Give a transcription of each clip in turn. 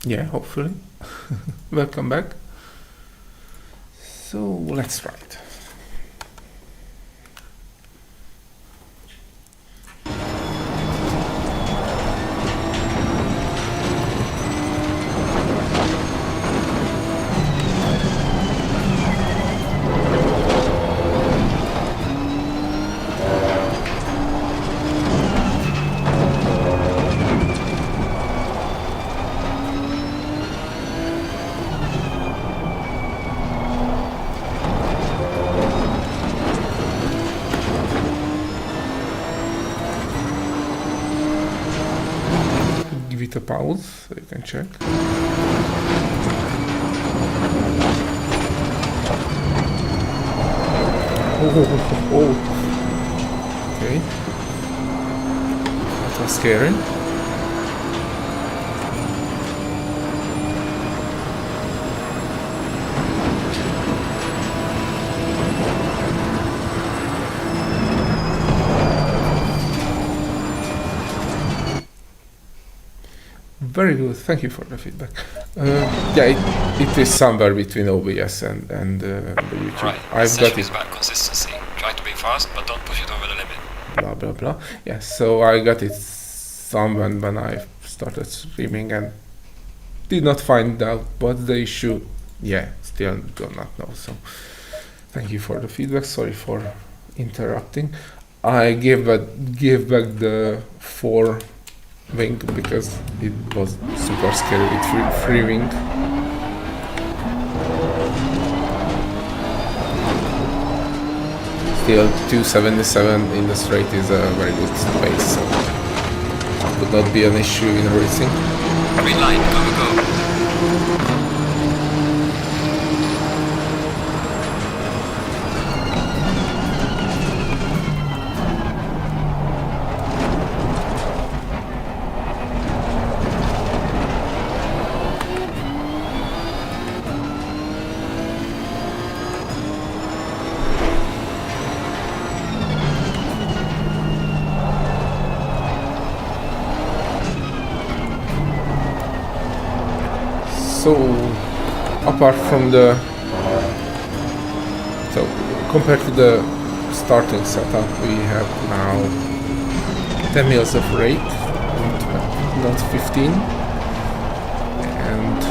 Yeah, hopefully. Welcome back. So let's try it. Give it a pause so you can check. Oh. Okay. That was scary. Very good, thank you for the feedback. Yeah, it is somewhere between OBS and the YouTube. Right. I've got it. About consistency. Try to be fast, but don't push it over the limit. Blah blah blah. Yeah, so I got it somewhere when I started streaming and did not find out what's the issue. Yeah, still do not know. So thank you for the feedback. Sorry for interrupting. I gave back the 4 wing because it was super scary with free wing. Still 277 in the straight is a very good pace, so it would not be an issue in racing. Green line, go. So apart from compared to the starting setup, we have now 10 mils of rate, not 15, and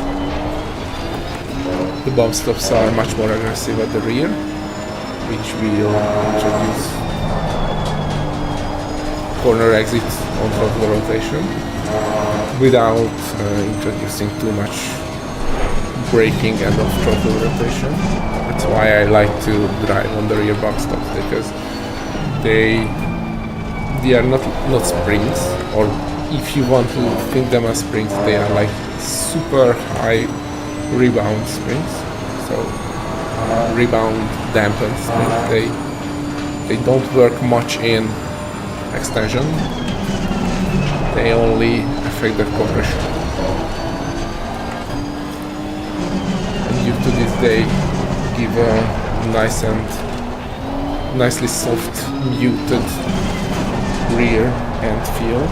the bump stops are much more aggressive at the rear, which will introduce corner exit on throttle rotation without introducing too much braking and off throttle rotation. That's why I like to drive on the rear bump stops, because they are not springs, or if you want to think them as springs, they are like super high rebound springs. So rebound dampened springs. They don't work much in extension. They only affect the compression. And due to this, they give a nicely soft, muted rear end feel.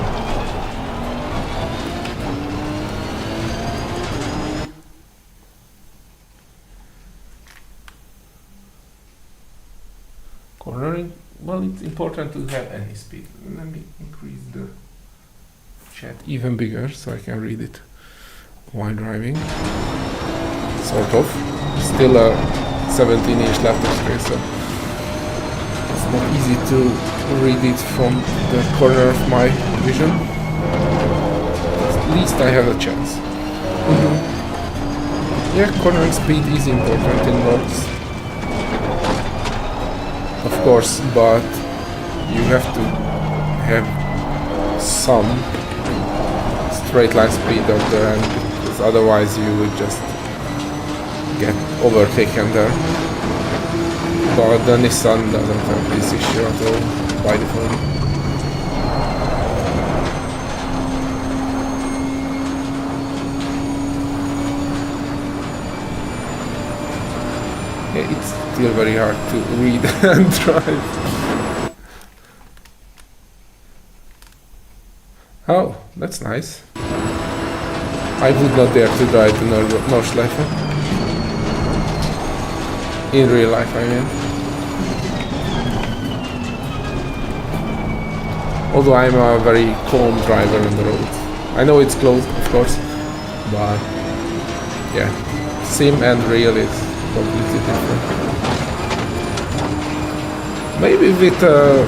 Cornering, well, it's important to have any speed. Let me increase the chat even bigger so I can read it while driving. Sort of. Still a 17-inch left of screen, so it's not easy to read it from the corner of my vision. At least I have a chance. Yeah, cornering speed is important in mods, of course, but you have to have some straight line speed up there, because otherwise you would just get overtaken there. But the Nissan doesn't have this issue at all by default. Yeah, it's still very hard to read and drive. Oh, that's nice. I would not dare to drive the Nordschleife. In real life, I mean. Although I'm a very calm driver on the road. I know it's closed, of course, but yeah, sim and real is completely different. Maybe with a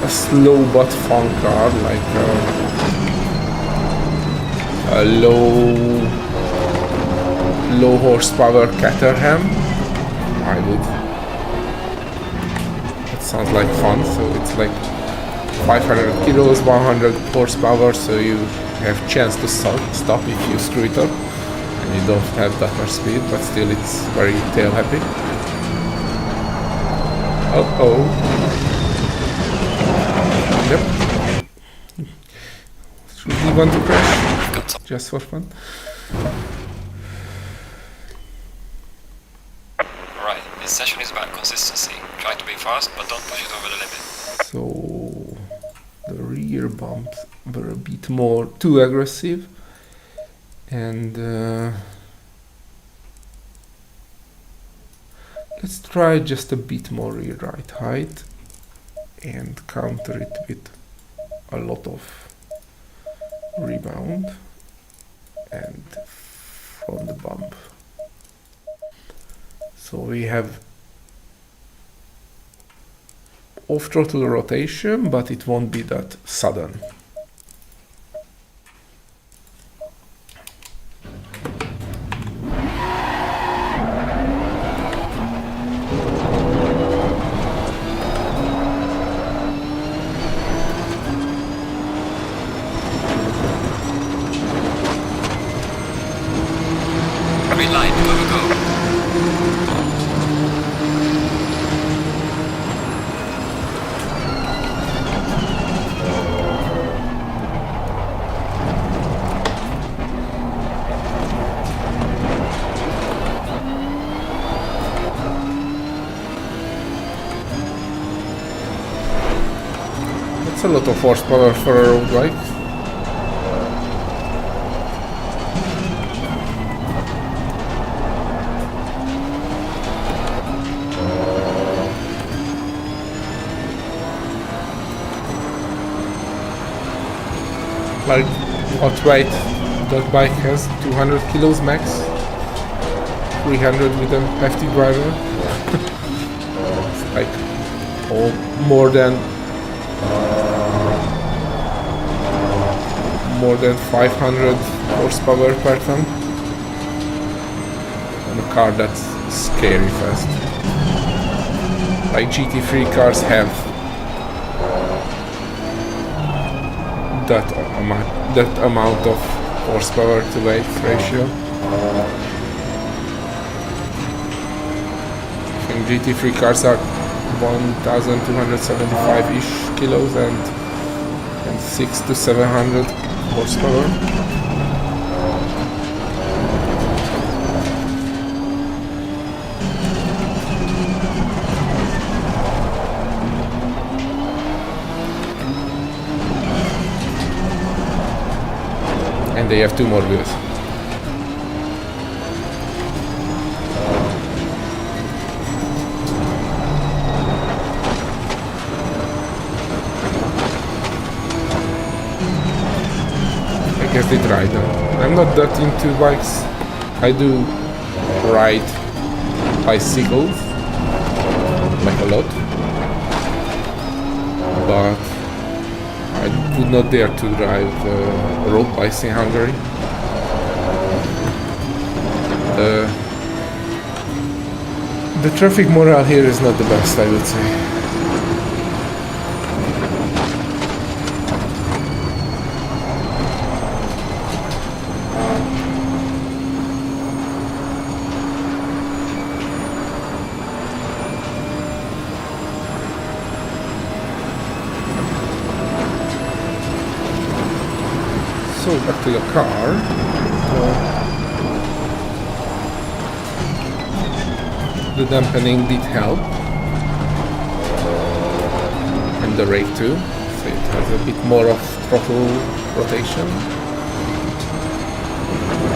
slow but fun car, like a low horsepower Caterham, I would. That sounds like fun. So it's like 500 kilos, 100 horsepower, so you have chance to stop if you screw it up, and you don't have that much speed, but still it's very tail happy. Oh. Yep. Should we want to crash? Just for fun. Right, this session is about consistency. Try to be fast, but don't push it over the limit. So the rear bumps were a bit more too aggressive, and let's try just a bit more rear right height and counter it with a lot of rebound and front bump. So we have off throttle rotation, but it won't be that sudden. Green light, go. That's a lot of horsepower for a road bike. Like what weight that bike has? 200 kilos max, 300 with a hefty driver. It's like more than 500 horsepower per ton on a car that's scary fast. Like GT3 cars have that amount of horsepower to weight ratio. I think GT3 cars are 1275-ish kilos and 600 to 700 horsepower. And they have two more wheels. I guess they ride them. I'm not that into bikes. I do ride bicycles, like a lot, but I would not dare to drive road bikes in Hungary. The traffic morale here is not the best, I would say. So back to the car. The dampening did help, and the rake too. So it has a bit more of throttle rotation. but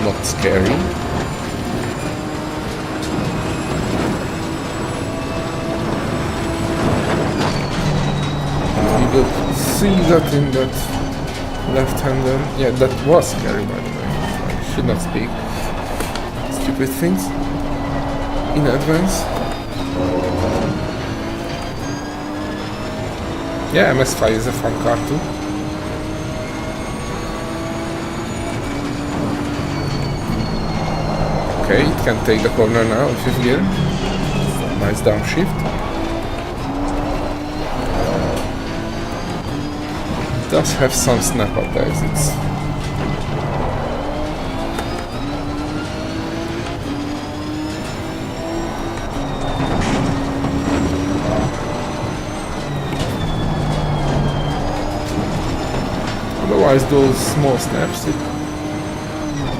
not scary. You could see that in that left-hander. Yeah, that was scary, by the way. I should not speak stupid things in advance. Yeah, MS5 is a fun car too. Okay, it can take the corner now in 5th gear. Nice downshift. It does have some snap up exits. Otherwise, those small snaps, it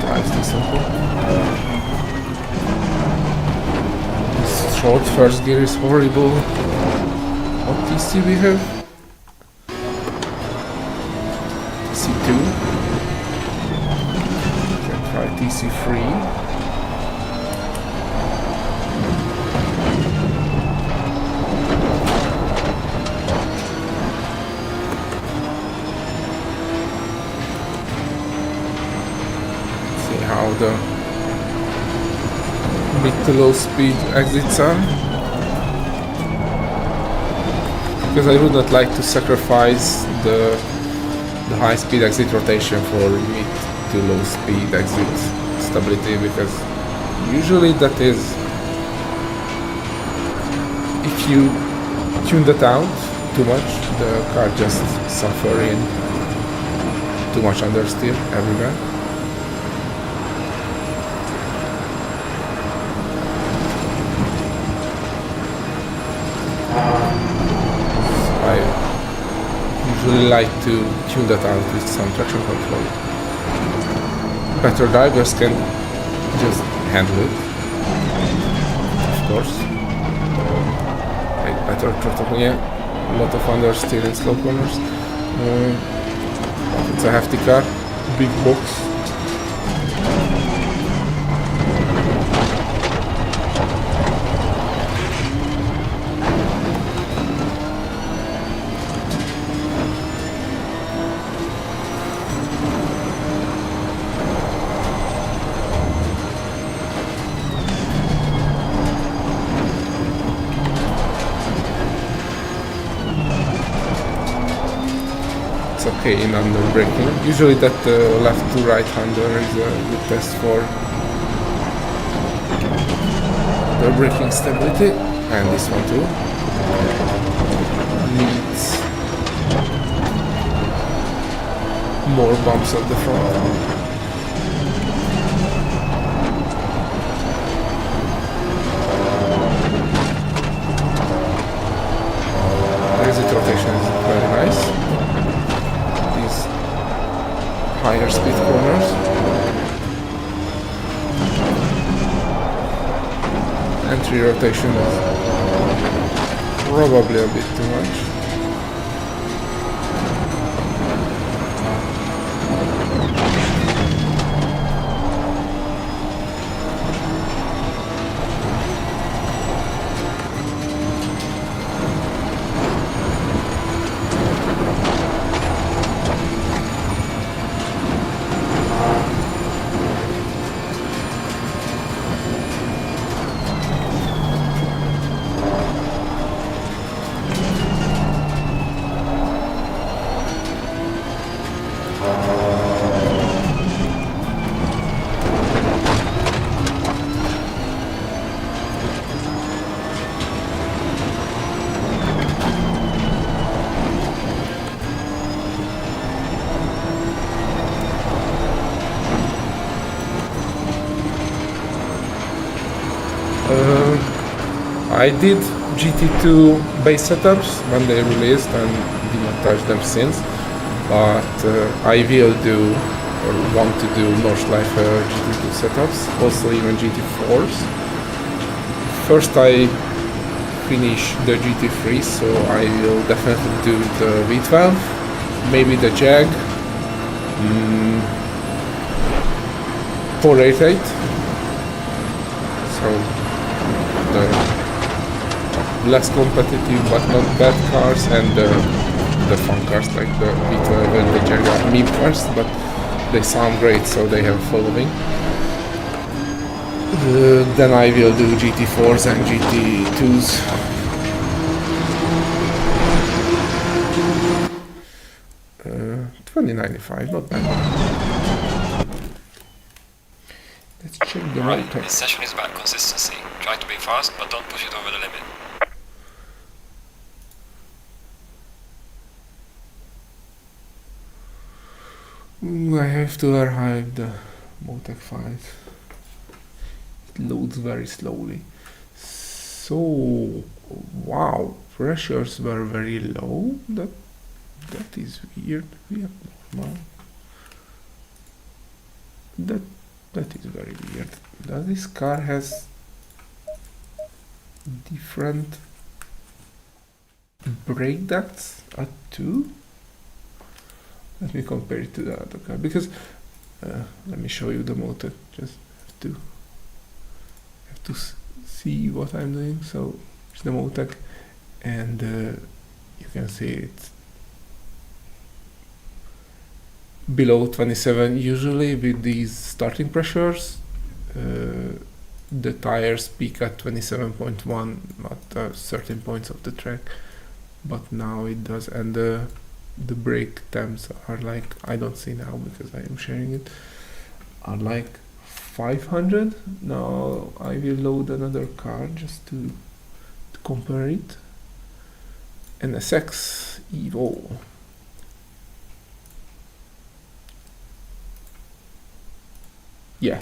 drives decently. This short first gear is horrible. What TC we have? TC2. Can try TC3. How the mid to low speed exits are, because I would not like to sacrifice the high speed exit rotation for mid to low speed exit stability, because usually that is, if you tune that out too much, the car just suffering too much understeer everywhere. Usually like to tune that out with some traction control. Better drivers can just handle it, of course. Like better throttle, yeah, a lot of understeer in slow corners. It's a hefty car, big box. Okay, in under braking. Usually that left to right hander is a good test for the braking stability, and this one too. Needs more bumps at the front. Exit rotation is very nice. Higher speed corners. Entry rotation is probably a bit too much. I did GT2 base setups when they released and did not touch them since, but I will do or want to do Nordschleife GT2 setups, also even GT4s. First I finish the GT3, so I will definitely do the V12, maybe the Jag, 488. So the less competitive but not bad cars, and the fun cars like the V12 and the Jaguar meme cars, but they sound great, so they have a following. Then I will do GT4s and GT2s. $20.95, not bad. Let's check the Right, motor. this session is about consistency. Try to be fast, but don't push it over the limit. I have to archive the Motec files. It loads very slowly. So, wow, pressures were very low. That is weird. Yeah, normal. That is very weird. Does this car has different brake ducts at 2? Let me compare it to the other car, because let me show you the motor. Just have to see what I'm doing. So it's the Motec, and you can see it's below 27 usually with these starting pressures. The tires peak at 27.1 at certain points of the track, but now it does, and the brake temps are like, I don't see now because I am sharing it, are like 500. Now I will load another car just to compare it. NSX Evo. Yeah.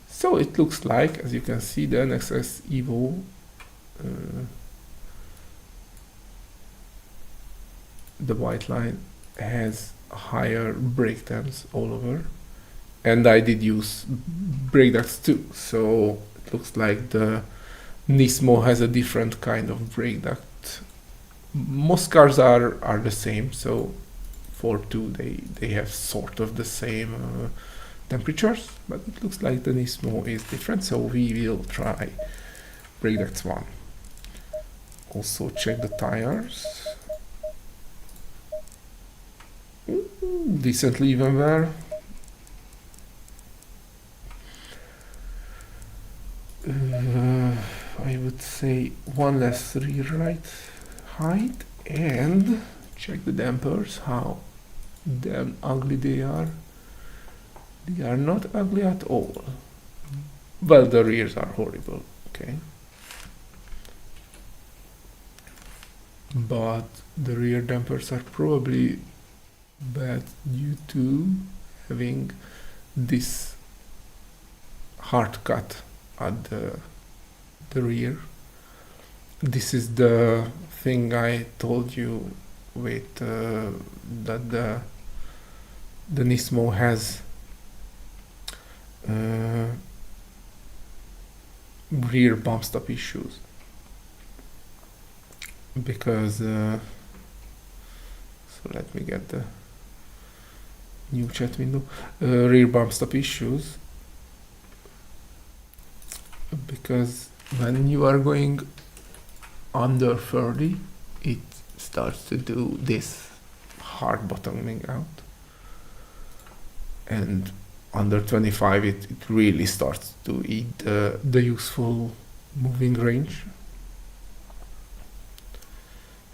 So it looks like, as you can see, the NSX Evo the white line has higher brake temps all over, and I did use brake ducts too, so it looks like the Nismo has a different kind of brake duct. Most cars are the same, so for two they have sort of the same temperatures, but it looks like the Nismo is different, so we will try brake ducts 1. Also check the tires. Decently even wear. I would say one less rear right height, and check the dampers, how damn ugly they are. They are not ugly at all. Well, the rears are horrible, okay. But the rear dampers are probably bad due to having this hard cut at the rear. This is the thing I told you with that the Nismo has rear bump stop issues, because so let me get the new chat window. Rear bump stop issues, because when you are going under 30, it starts to do this hard bottoming out, and under 25 it really starts to eat the useful moving range.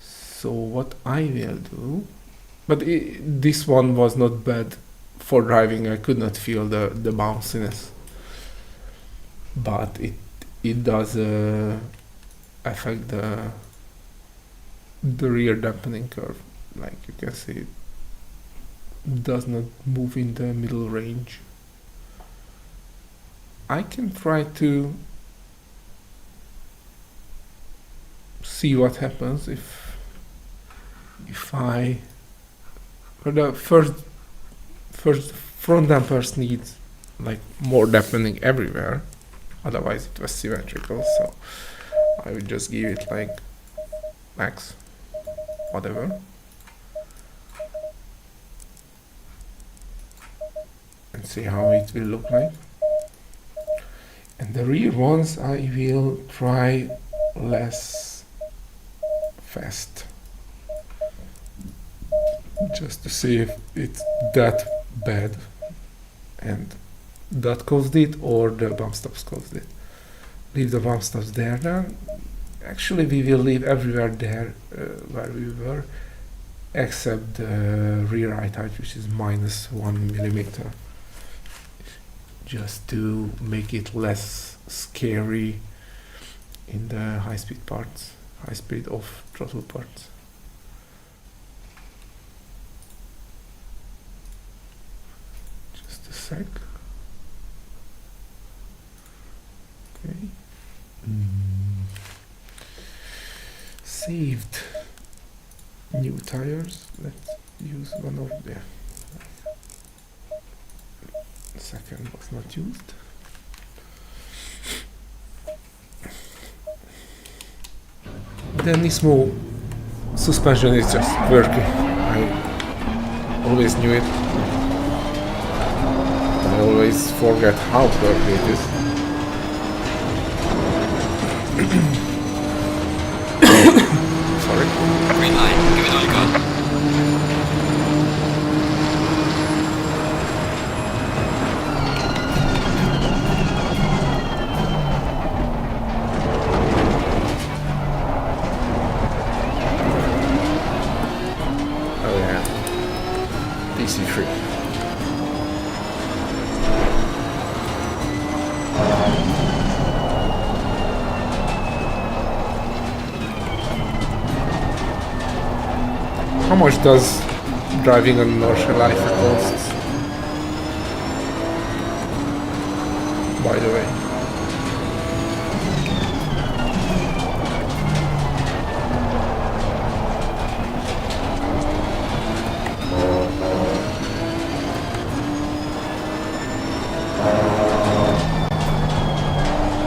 So what I will do, but this one was not bad for driving. I could not feel the bounciness, but it does affect the rear dampening curve. Like you can see, it does not move in the middle range. I can try to see what happens if I, for the first front dampers need like more dampening everywhere, otherwise it was symmetrical, so I would just give it like max whatever, and see how it will look like. And the rear ones I will try less fast, just to see if it's that bad and that caused it or the bump stops caused it. Leave the bump stops there then. Actually we will leave everywhere there where we were, except the rear height, which is -1 millimeter, just to make it less scary in the high-speed parts, high-speed off throttle parts. Just a sec. Okay. Saved new tires. Let's use one of the second was not used. The Nismo suspension is just quirky. I always knew it. I always forget how quirky it is. Sorry. Green line, give it all you got. Oh yeah. DC3. How much does driving on Nordschleife cost? By the way.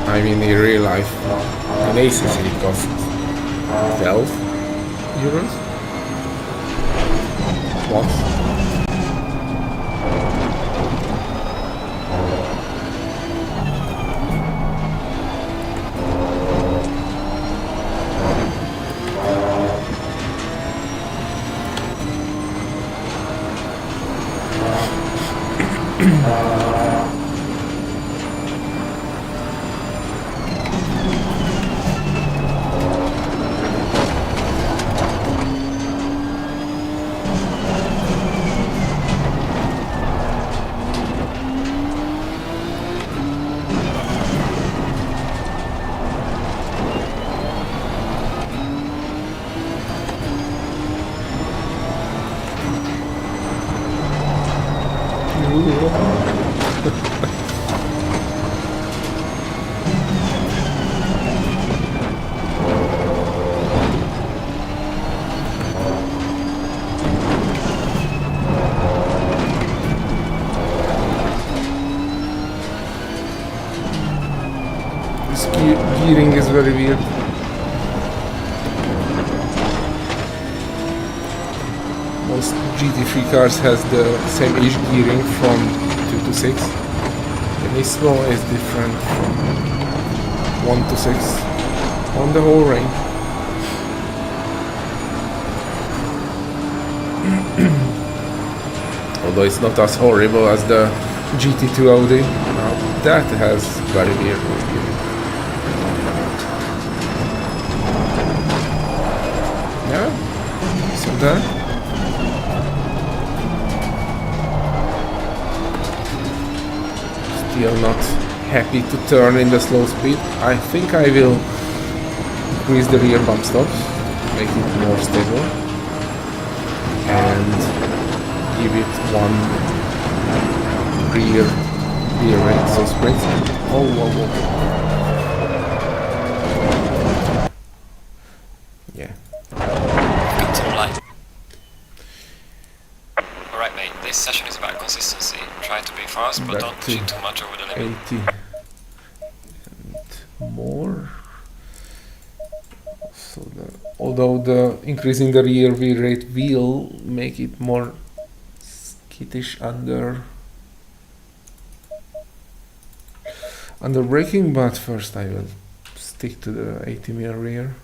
I mean in real life, in ACC it costs 12 euros. Plus. This gearing is very weird. Most GT3 cars has the same ish gearing from 2 to 6. The Nismo is different from 1 to 6 on the whole range. Although it's not as horrible as the GT2 Audi. Now that has very weird gearing. Yeah, so there. Still not happy to turn in the slow speed. I think I will increase the rear bump stops, make it more stable, and give it one rear rate, so springs. Oh, whoa, whoa. Yeah. Good to light. Alright mate, this session is about consistency. Try to be fast, but don't push it too much over the limit. 80 and more. So although the increasing the rear wheel rate will make it more skittish under under braking, but first I will stick to the 80mm rear.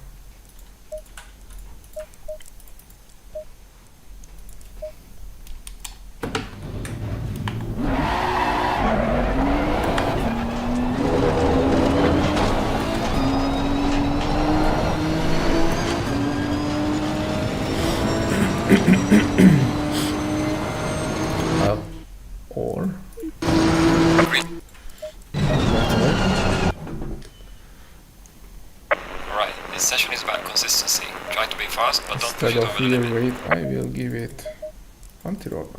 Or Right, this session is about consistency. Try to be fast, but don't push instead it of over the rear limit. weight, I will give it anti-roll.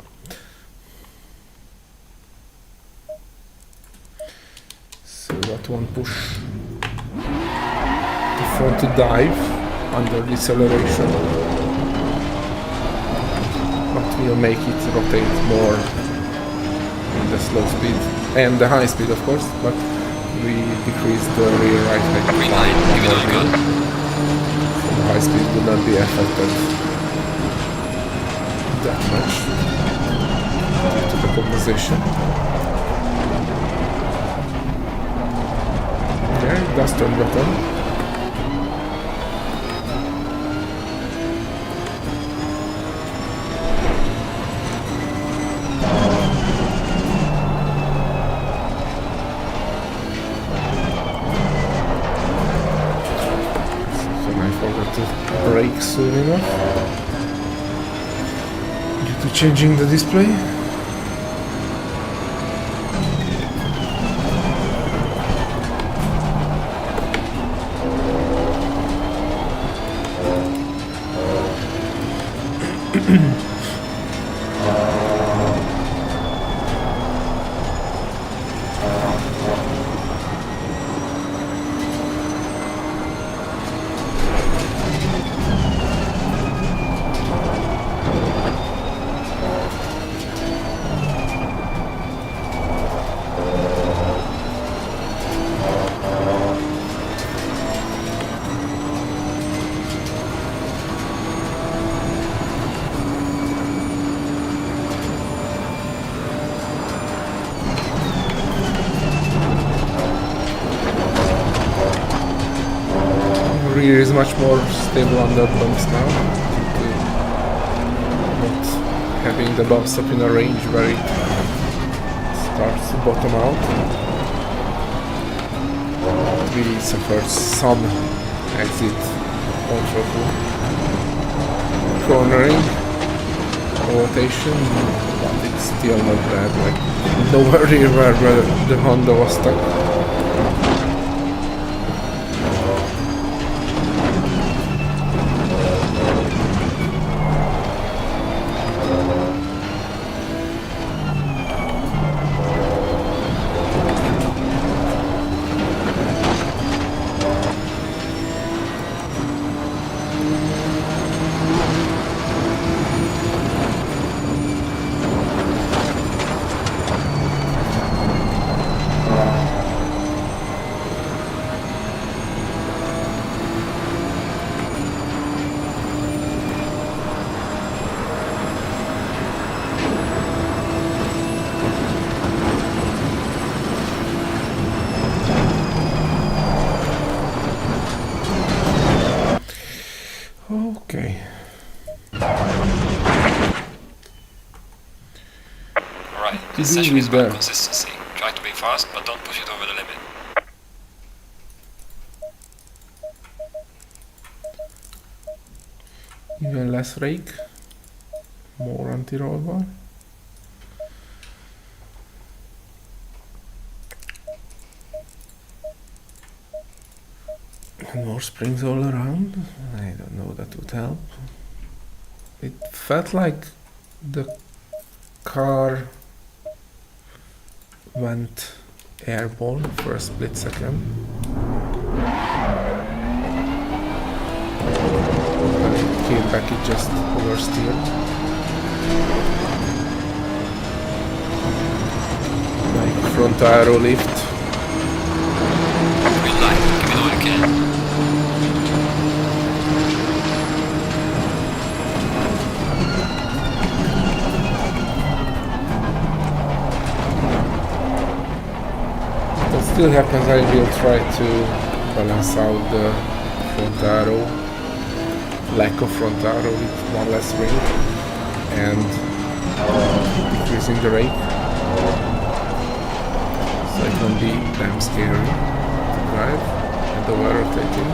So that one push the front to dive under deceleration, but we'll make it rotate more in the slow speed and the high speed, of course, but we decrease the rear right height. Green light, give it all good. So the high speed will not be affected that much due to the compensation. Yeah, it does turn better. To brake soon enough due to changing the display. Rear is much more stable under bumps now, due to not having the bumps up in a range where it starts to bottom out. We suffered some exit on throttle cornering rotation, but it's still not bad, like nowhere near where the Honda was stuck. Okay. Right, this session is about consistency. Try to be fast, but don't push it over the limit. Even less rake, more anti-roll bar. And more springs all around. I don't know, that would help. It felt like the car went airborne for a split second. When it came back, it just oversteered. Like front aero lift. Green light, give it all you can. still happens, I will try to balance out the front arrow, lack of front arrow with one less ring, and decreasing the rake, so it won't be damn scary to drive and over rotating.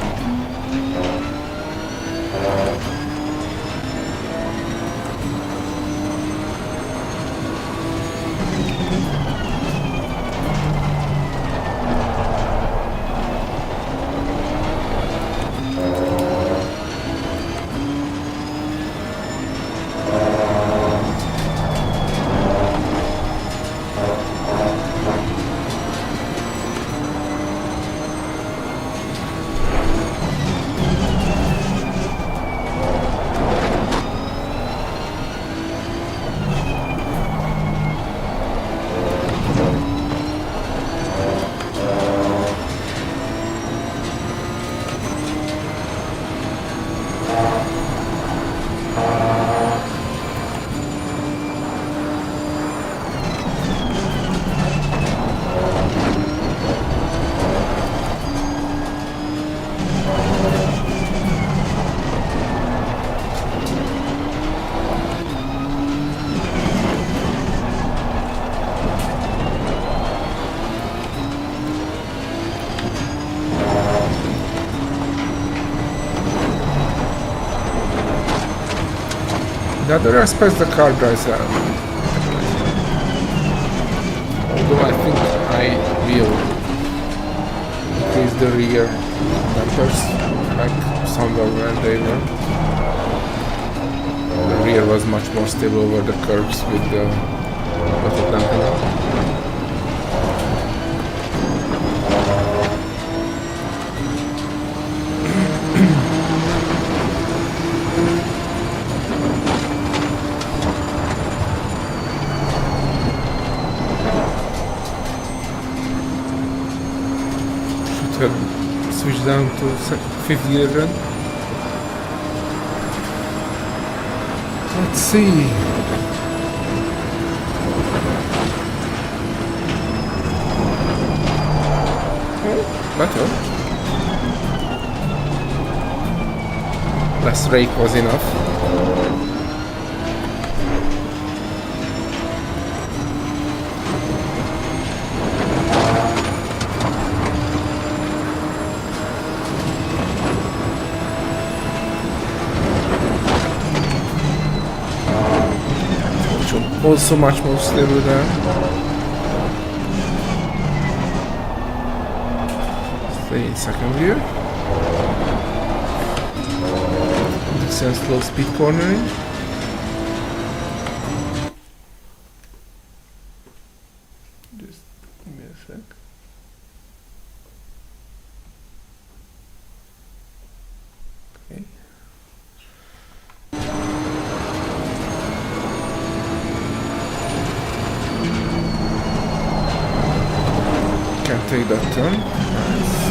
The other aspects the car drives are, although I think I will increase the rear dampers like somewhere when they were. The rear was much more stable over the curves with the bottom dampener. Switch down to 5th gear then. Let's see. Oh, better. Less rake was enough. Also much more stable there. Stay in 2nd gear. Decent slow speed cornering. Just give me a sec. Okay. Can take that turn. Nice.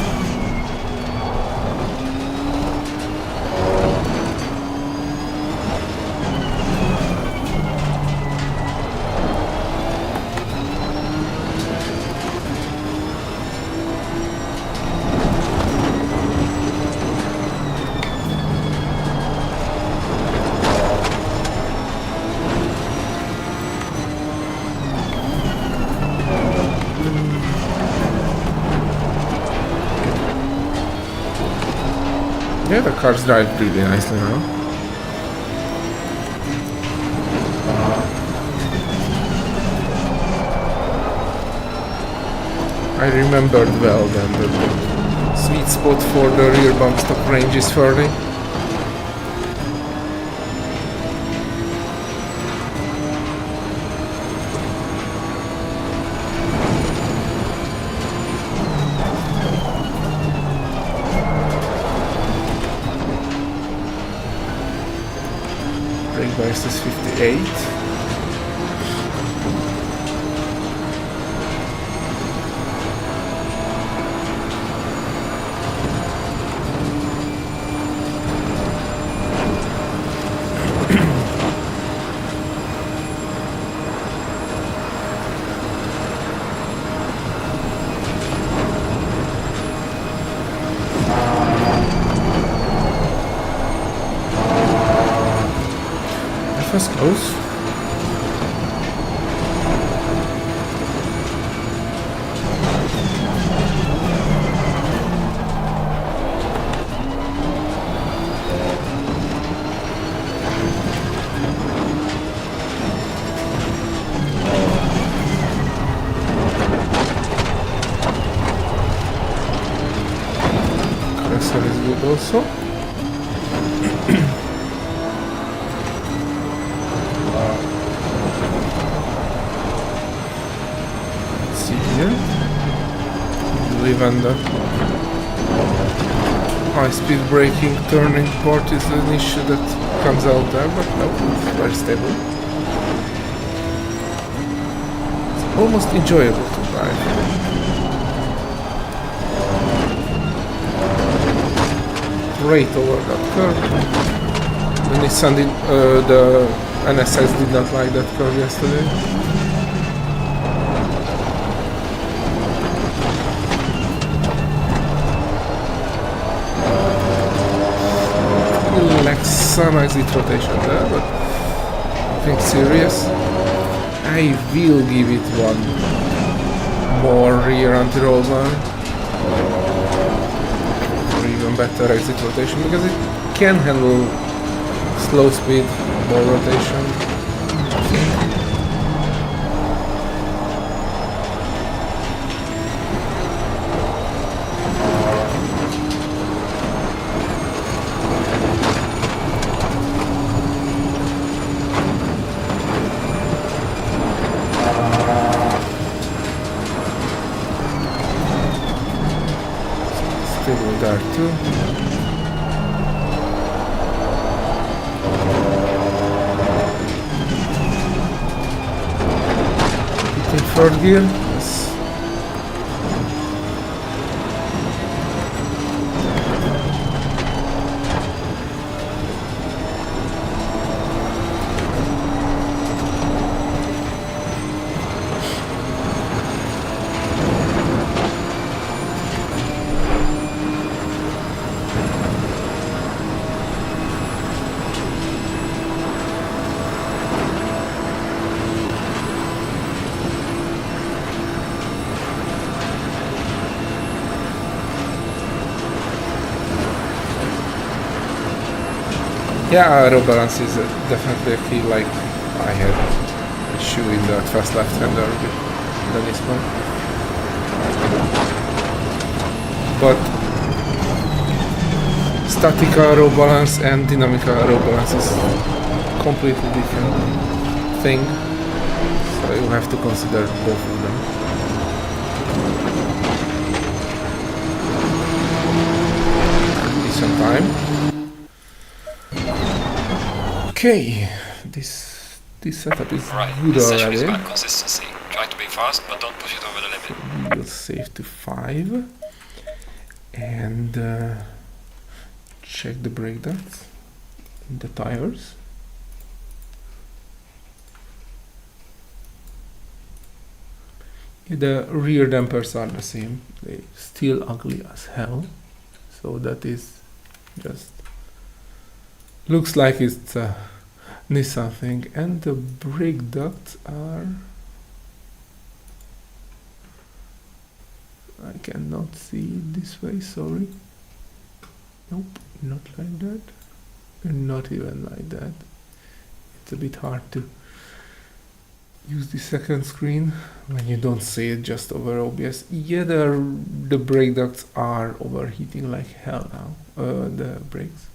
Yeah, the cars drive really nicely now. I remembered well then that the sweet spot for the rear bump stop range is 30. Versus 58. was close. Compressor is good also. Even the high-speed braking turning part is an issue that comes out there, but no, it's very stable. It's almost enjoyable to drive. Great over that curve. The Nissan the NSX did not like that curve yesterday. Some exit rotation there, but nothing serious. I will give it one more rear anti-roll bar or even better exit rotation because it can handle slow speed, more rotation. I think. There too. In third gear, yes. Yeah, aero balance is definitely a key, like I had issue in that fast left-hander with the Nissan. But static aero balance and dynamic aero balance is completely different thing, so you have to consider both of them. Decent time. Okay, this setup is good this already. session is about consistency. Try to be fast, but don't push it over the limit. We will save to 5 and check the brake ducts in the tires. The rear dampers are the same. They still ugly as hell. So that is just looks like it's a Nissan thing. And the brake ducts are, I cannot see it this way, sorry. Nope, not like that. Not even like that. It's a bit hard to use the second screen when you don't see it just over OBS. Yeah, the brake ducts are overheating like hell now, the brakes.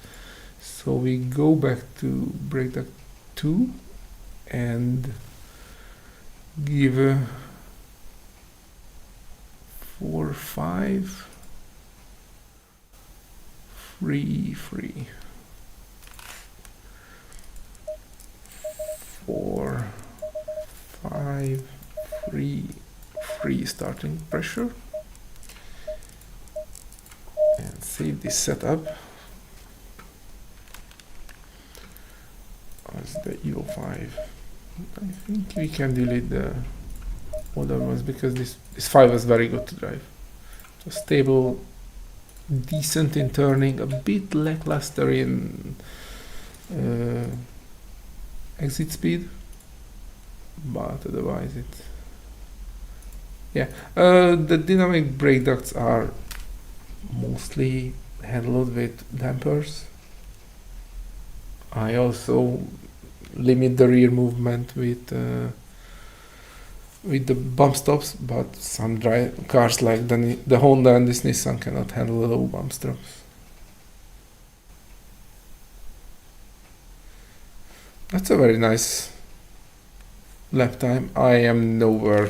So we go back to brake duct 2 and give a 4, 5, 3, 3, 4, 5, 3, 3 starting pressure, and save this setup as the Evo 5. I think we can delete the other ones because this 5 is very good to drive. So stable, decent in turning, a bit lackluster in exit speed, but otherwise it's the dynamic brake ducts are mostly handled with dampers. I also limit the rear movement with the bump stops, but some cars like the Honda and this Nissan cannot handle low bump stops. That's a very nice lap time. I am nowhere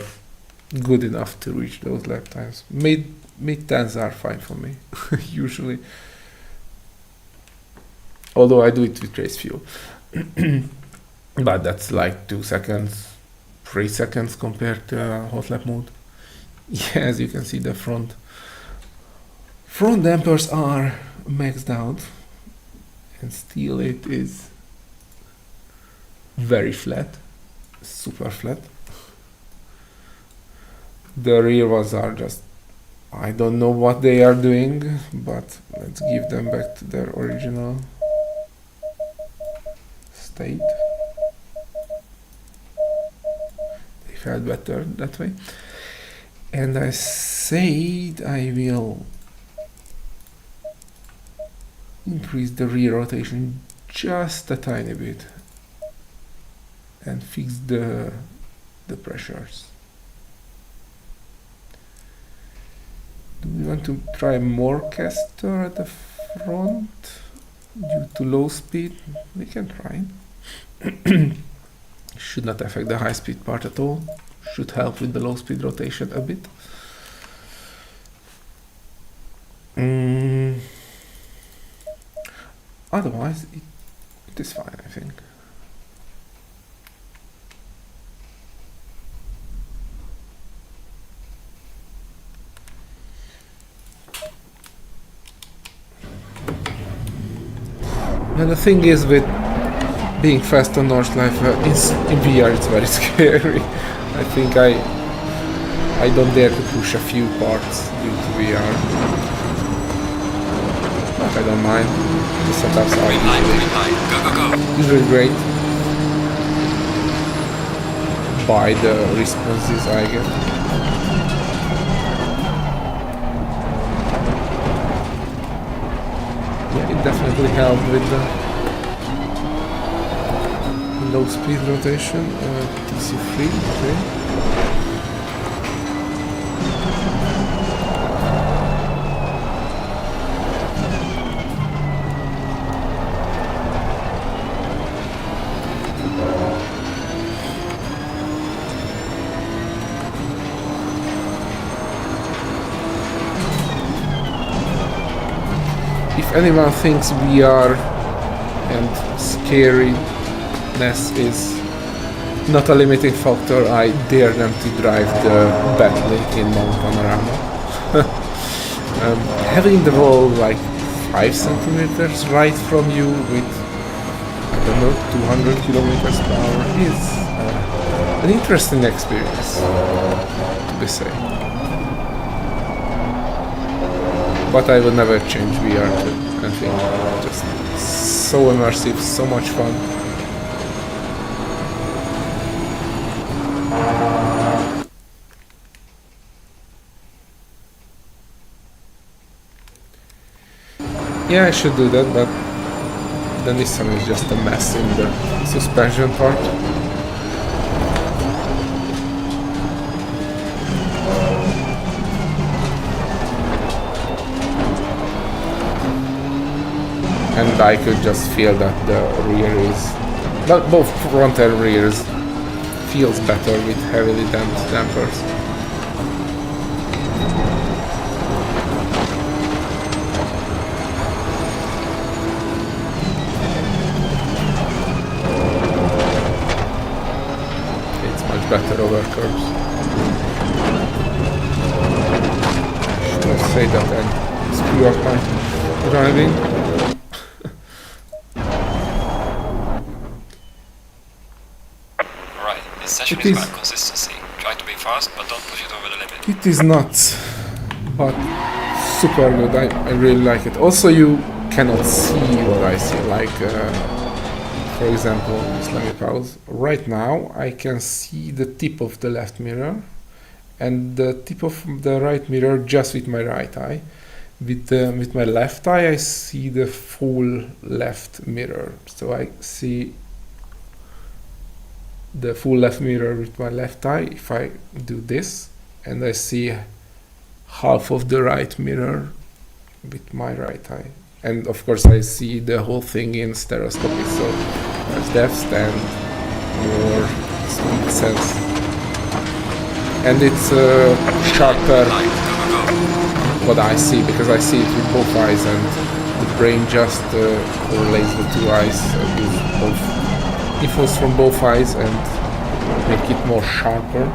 good enough to reach those lap times. Mid 10s are fine for me, usually. Although I do it with race fuel. But that's like 2 seconds, 3 seconds compared to hot lap mode. Yeah, as you can see, the front dampers are maxed out, and still it is very flat, super flat. The rear ones are just, I don't know what they are doing, but let's give them back to their original state. They felt better that way. And I said I will increase the rear rotation just a tiny bit and fix the pressures. Do we want to try more caster at the front due to low speed? We can try it. Should not affect the high speed part at all. Should help with the low speed rotation a bit. Otherwise, it is fine, I think. And the thing is, with being fast on Nordschleife in VR, it's very scary. I think I don't dare to push a few parts due to VR. But I don't mind. The setups are usually great by the responses I get. Yeah, it definitely helped with the low speed rotation. TC3, okay. If anyone thinks VR and scariness is not a limiting factor, I dare them to drive the Bentley in Mount Panorama. Having the wall like 5 centimeters right from you with, I don't know, 200 kilometers per hour is an interesting experience, to be said. But I will never change VR to anything. Just so immersive, so much fun. Yeah, I should do that, but the Nissan is just a mess in the suspension part. And I could just feel that the rear is, but both front and rears feels better with heavily damped dampers. It's much better over curves. Should I say that and screw up my driving? Session is about consistency. Try to be fast, but don't push it over the limit. It is not, but super good. I really like it. Also, you cannot see what I see. Like For example, let me pause. Right now I can see the tip of the left mirror and the tip of the right mirror just with my right eye. With my left eye I see the full left mirror. So I see the full left mirror with my left eye if I do this, and I see half of the right mirror with my right eye. And of course I see the whole thing in stereoscopy, so there's depth and more speed sense. And it's sharper what I see, because I see it with both eyes, and the brain just correlates the two eyes, gives both infos from both eyes and make it more sharper.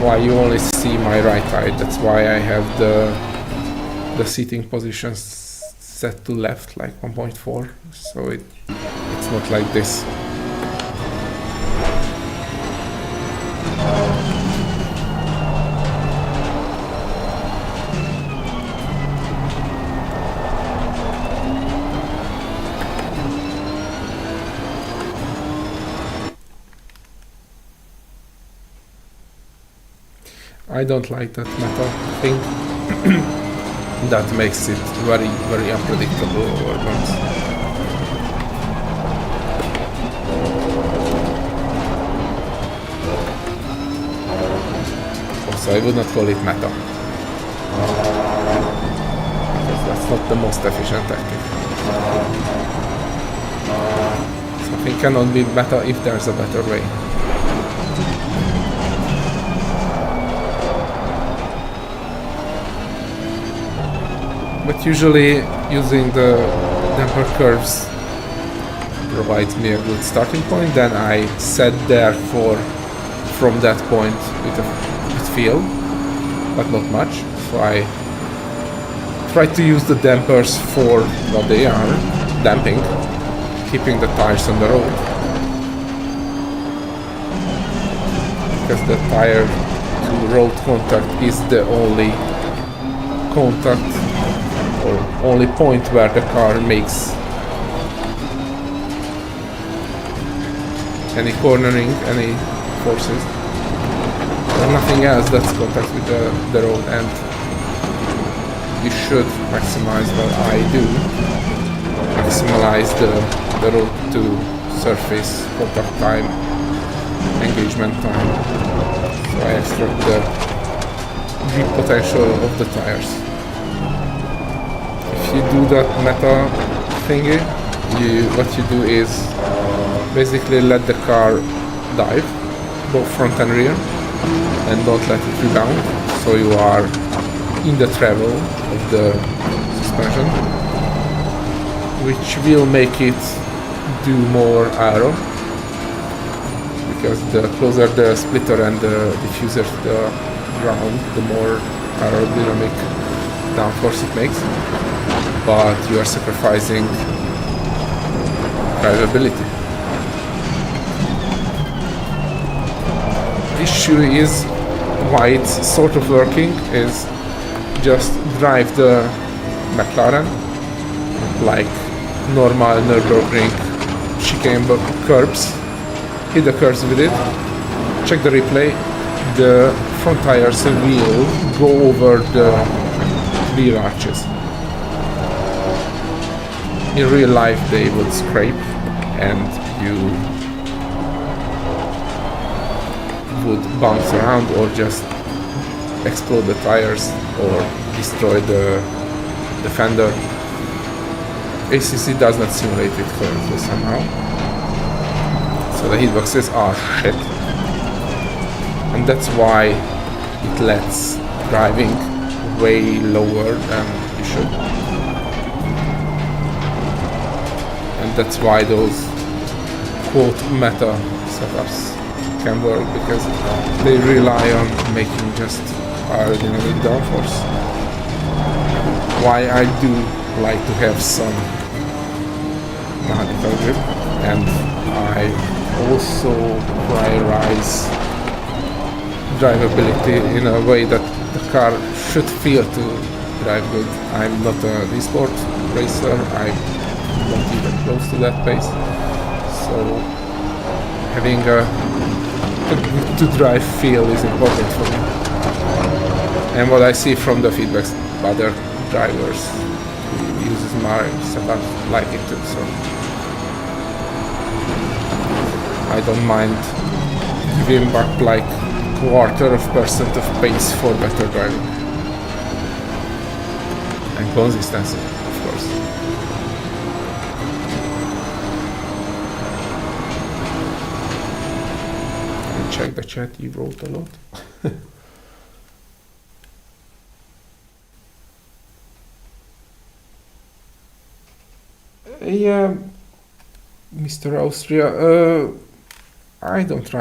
While you only see my right eye, that's why I have the seating position set to left, like 1.4, so it's not like this. I don't like that metal thing. That makes it very, very unpredictable over months. Also, I would not call it meta, because that's not the most efficient tactic. Something cannot be meta if there's a better way. But usually using the damper curves provides me a good starting point. Then I set there from that point with feel, but not much. So I try to use the dampers for what they are, damping, keeping the tires on the road. Because the tire to road contact is the only contact or only point where the car makes any cornering, any forces. There's nothing else that's contact with the road, and you should maximize what I do. Maximize the road to surface contact time, engagement time. So I extract the grip potential of the tires. If you do that meta thingy, what you do is basically let the car dive, both front and rear, and don't let it rebound. So you are in the travel of the suspension, which will make it do more aero, because the closer the splitter and the diffuser to the ground, the more aerodynamic downforce it makes. But you are sacrificing drivability. The issue is why it's sort of working is just drive the McLaren like normal Nürburgring chicane curbs, hit the curbs with it, check the replay, the front tires will go over the rear arches. In real life they would scrape and you would bounce around or just explode the tires or destroy the fender. ACC does not simulate it currently somehow. So the heatboxes are shit. And that's why it lets driving way lower than you should. And that's why those quote meta setups can work, because they rely on making just aerodynamic downforce. Why I do like to have some mechanical grip, and I also prioritize drivability in a way that the car should feel to drive good. I'm not an esport racer, I'm not even close to that pace, So having a to drive feel is important for me. And what I see from the feedbacks, other drivers who uses my setup like it too, so I don't mind giving back like 0.25% of pace for better driving. And consistency, of course. Check the chat, you wrote a lot. Yeah, Mr. Austria, I don't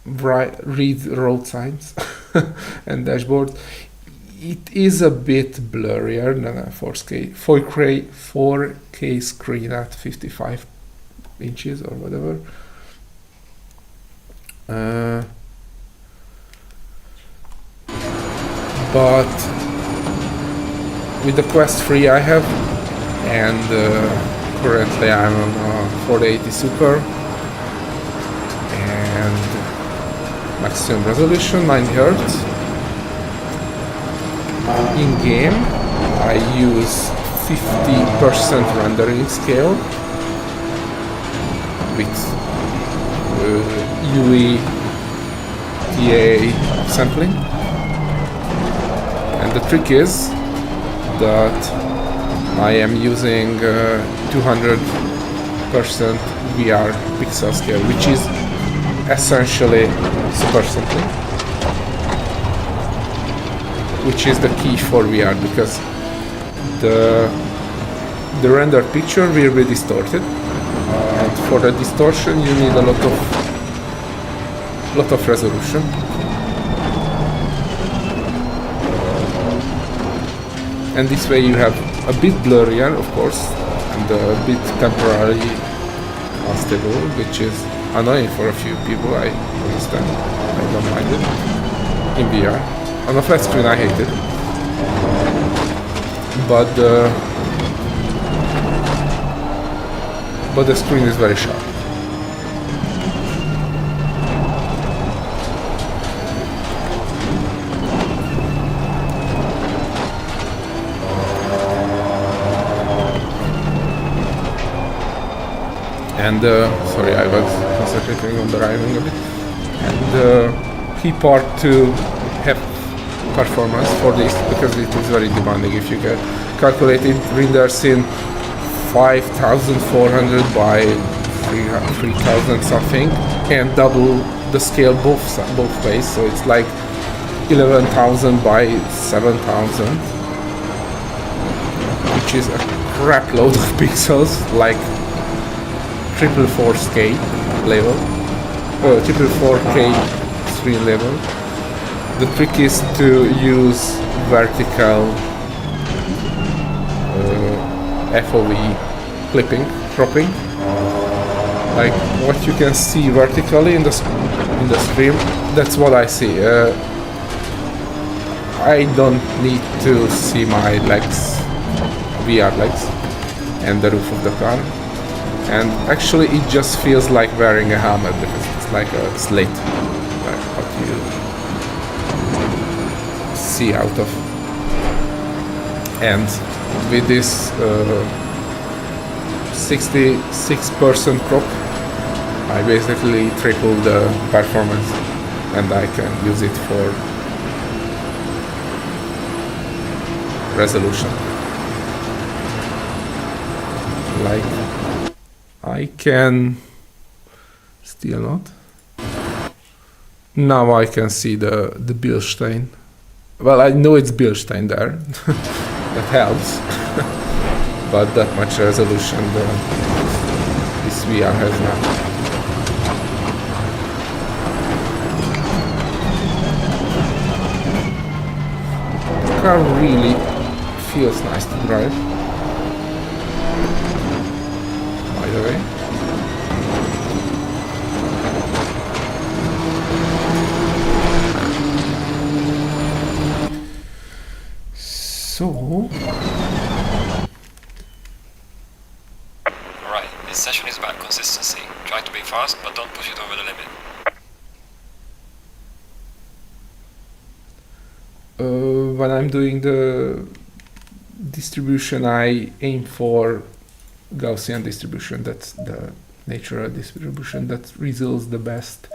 read road signs and dashboard. It is a bit blurrier than a 4K screen at 55 inches or whatever. But with the Quest 3 I have, and currently I'm on a 4080 Super and maximum resolution 90 Hz. In game I use 50% rendering scale with UE TA sampling, and the trick is that I am using 200% VR pixel scale, which is essentially super sampling, which is the key for VR, because the rendered picture will be distorted, and for the distortion you need a lot of resolution. And this way you have a bit blurrier, of course, and a bit temporarily unstable, which is annoying for a few people. I understand. I don't mind it in VR. On a flat screen I hate it, but the screen is very sharp. And sorry, I was concentrating on driving a bit. And key part to have performance for this, because it is very demanding. If you can calculate it, renders in 5400 by 3000 something, and double the scale both ways, so it's like 11,000 by 7,000, which is a crap load of pixels, like 4K level, 4K screen level. The trick is to use vertical FOV cropping, like what you can see vertically in the stream. That's what I see. I don't need to see my legs, VR legs, and the roof of the car. And actually it just feels like wearing a helmet, because it's like a slate, like what you see out of. And with this 66% crop, I basically triple the performance, and I can use it for resolution. Like, I can still not. Now I can see the Bilstein. Well, I know it's Bilstein there. That helps. But that much resolution this VR has now. The car really feels nice to drive, by the way. So, right, This session is about consistency. Try to be fast, but don't push it over the limit. When I'm doing the distribution, I aim for Gaussian distribution. That's the natural distribution that results the best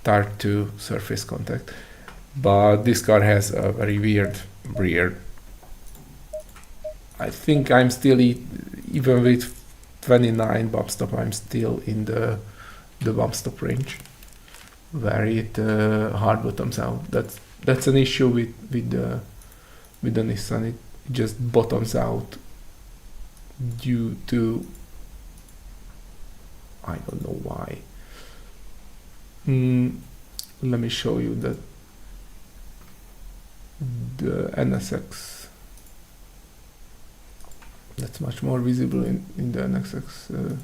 part2 surface contact. But this car has a very weird rear. I think I'm still, even with 29 bump stop, I'm still in the bump stop range, where it hard bottoms out. That's an issue with the Nissan. It just bottoms out due to, I don't know why. Let me show you that the NSX. That's much more visible in the NSX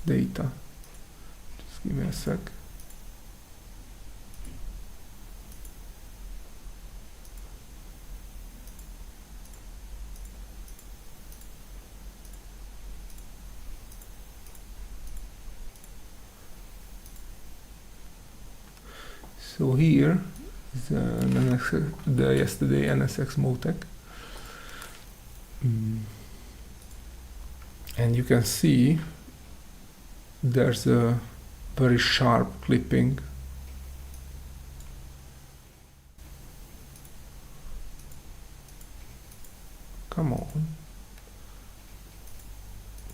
data. Just give me a sec. So here is the yesterday NSX Motec. And you can see there's a very sharp clipping. Come on.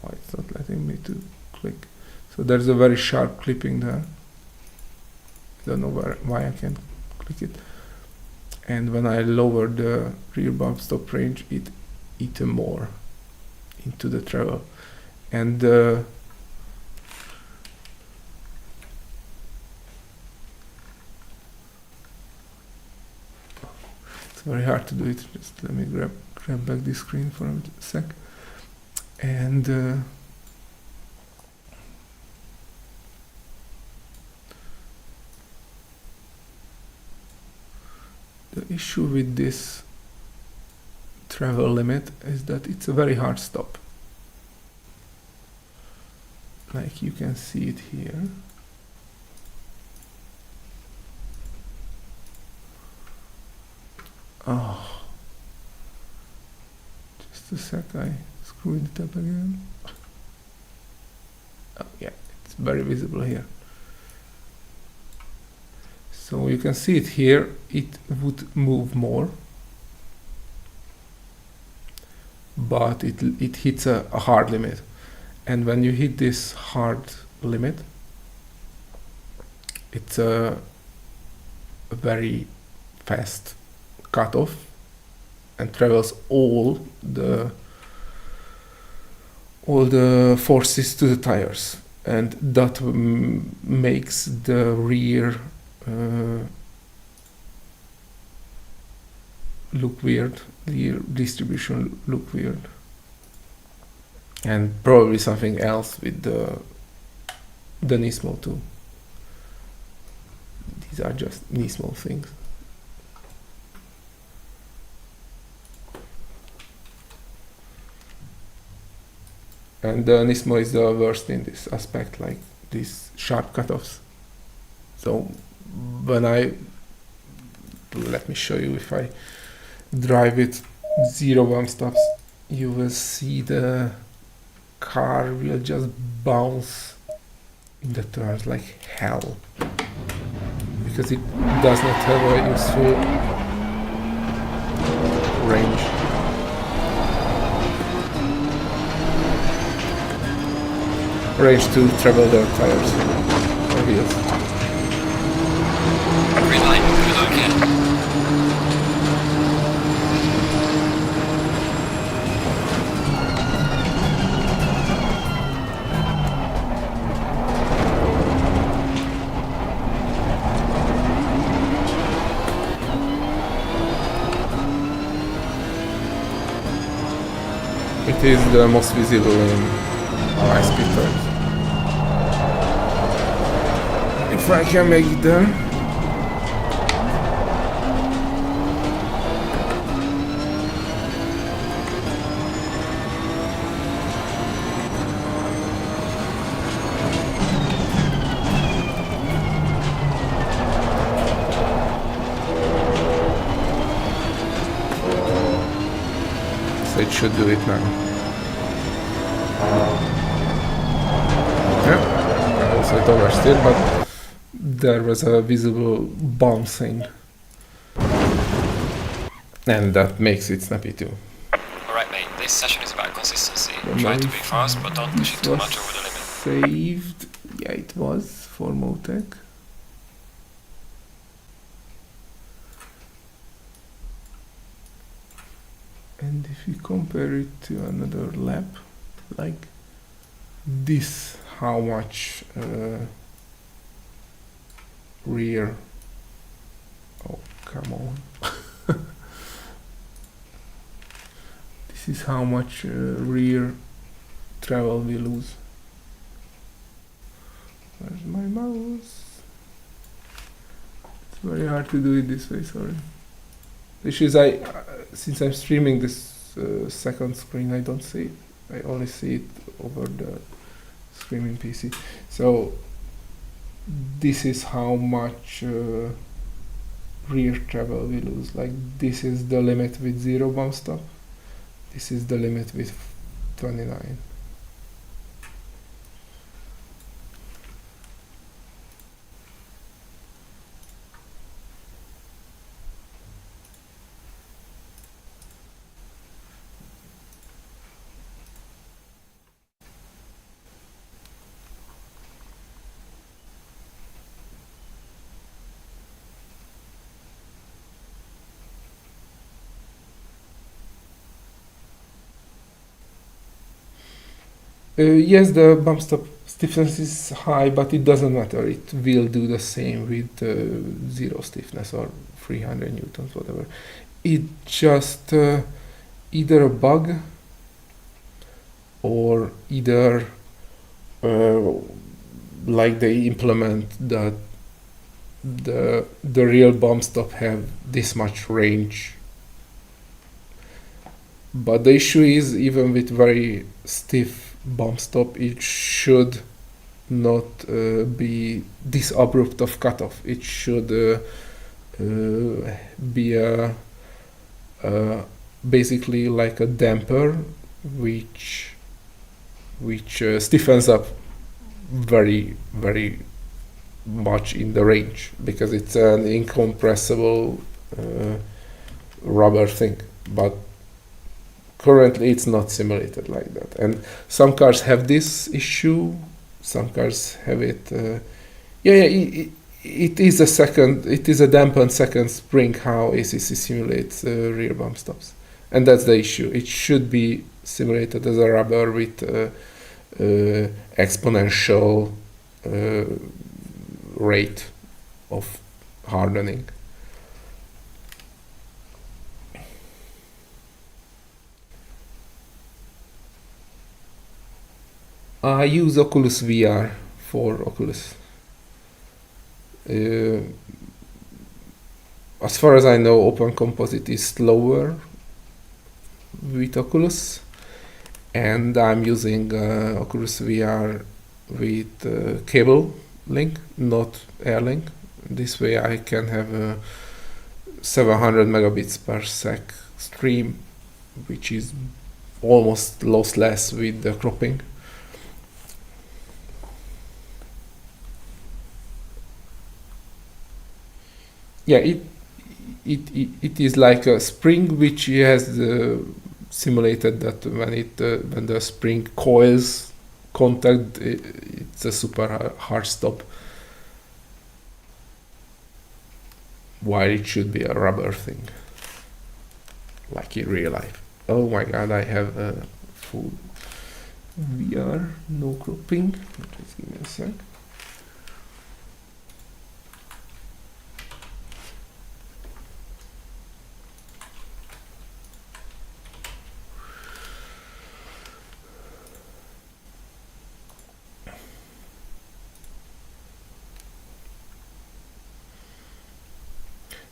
Why it's not letting me to click? So there's a very sharp clipping there. Don't know why I can't click it. And when I lower the rear bump stop range, it even more into the travel. And it's very hard to do it. Just let me grab back this screen for a sec. And the issue with this travel limit is that it's a very hard stop. Like you can see it here. Oh, just a sec, I screwed it up again. Oh yeah, it's very visible here. So you can see it here, it would move more, but it hits a hard limit. And when you hit this hard limit, it's a very fast cutoff and travels all the forces to the tires, and that makes the rear look weird, the distribution look weird. And probably something else with the Nismo too. These are just Nismo things. And the Nismo is the worst in this aspect, like these sharp cutoffs. So when let me show you, if I drive it 0 bump stops, you will see the car will just bounce in the turns like hell, because it does not have a useful range. To travel the tires or wheels. Green light, good okay. It is the most visible in high-speed turns. If I can make it there. so it should do it now. Yeah, also it oversteered, but there was a visible bouncing, and that makes it snappy too. Alright mate, this session is about consistency. Try to be fast, but don't push it too much over the limit. Saved. Yeah, it was for Motec. And if we compare it to another lap, like this, how much rear, oh come on, this is how much rear travel we lose. Where's my mouse? It's very hard to do it this way, sorry. The issue is since I'm streaming this second screen, I don't see it. I only see it over the streaming PC. So this is how much rear travel we lose. Like this is the limit with 0 bump stop. This is the limit with 29. Yes, the bump stop stiffness is high, but it doesn't matter. It will do the same with 0 stiffness or 300 newtons, whatever. It's just either a bug or either like they implement that the real bump stop have this much range. But the issue is, even with very stiff bump stop, it should not be this abrupt of cutoff. It should be basically like a damper which stiffens up very much in the range, because it's an incompressible rubber thing. But currently it's not simulated like that, and some cars have this issue, some cars have it. It is a dampened second spring how ACC simulates rear bump stops, and that's the issue. It should be simulated as a rubber with exponential rate of hardening. I use Oculus VR for Oculus. As far as I know, Open Composite is slower with Oculus, and I'm using Oculus VR with cable link, not Airlink. This way I can have a 700 megabits per sec stream, which is almost lossless with the cropping. Yeah, it is like a spring which has simulated that when the spring coils contact, it's a super hard stop, while it should be a rubber thing, like in real life. Oh my god, I have a full VR, no cropping. Just give me a sec.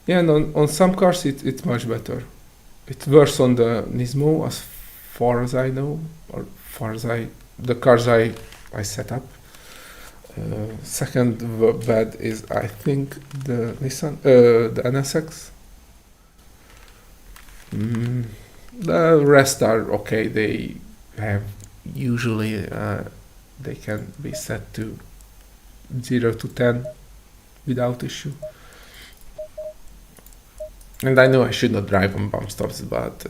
Yeah, and on some cars it's much better. It's worse on the Nismo, as far as I know, or far as the cars I set up. Second bad is, I think, the Nissan, the NSX. The rest are okay. They have usually they can be set to 0 to 10 without issue. And I know I should not drive on bump stops, but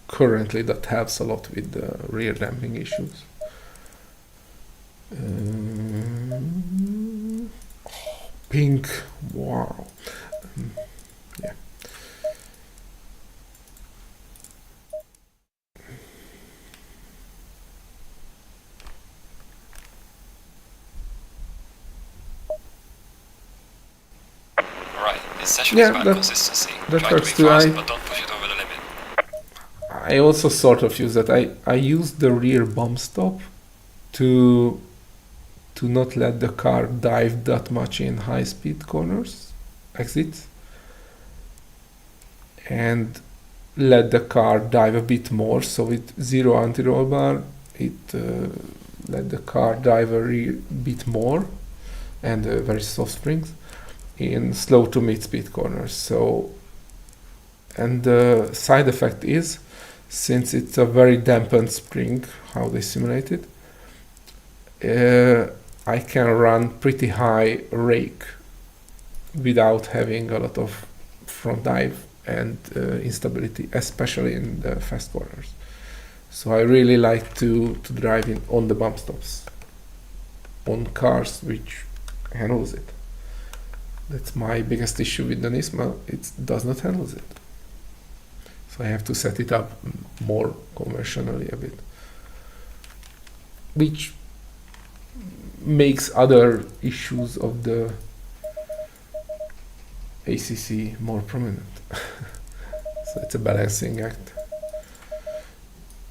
currently that helps a lot with the rear damping issues. Pink, wow. Yeah. Right, this session is about consistency. That Try to be works too. fast, but don't push it over the limit. I also sort of use that. I use the rear bump stop to not let the car dive that much in high speed corners, exits, and let the car dive a bit more. So with zero anti-roll bar, it let the car dive a bit more, and very soft springs in slow to mid speed corners. So, and the side effect is, since it's a very dampened spring, how they simulate it, I can run pretty high rake without having a lot of front dive and instability, especially in the fast corners. So I really like to drive in on the bump stops on cars which handles it. That's my biggest issue with the Nismo. It does not handle it. So I have to set it up more conventionally a bit, which makes other issues of the ACC more prominent. So it's a balancing act.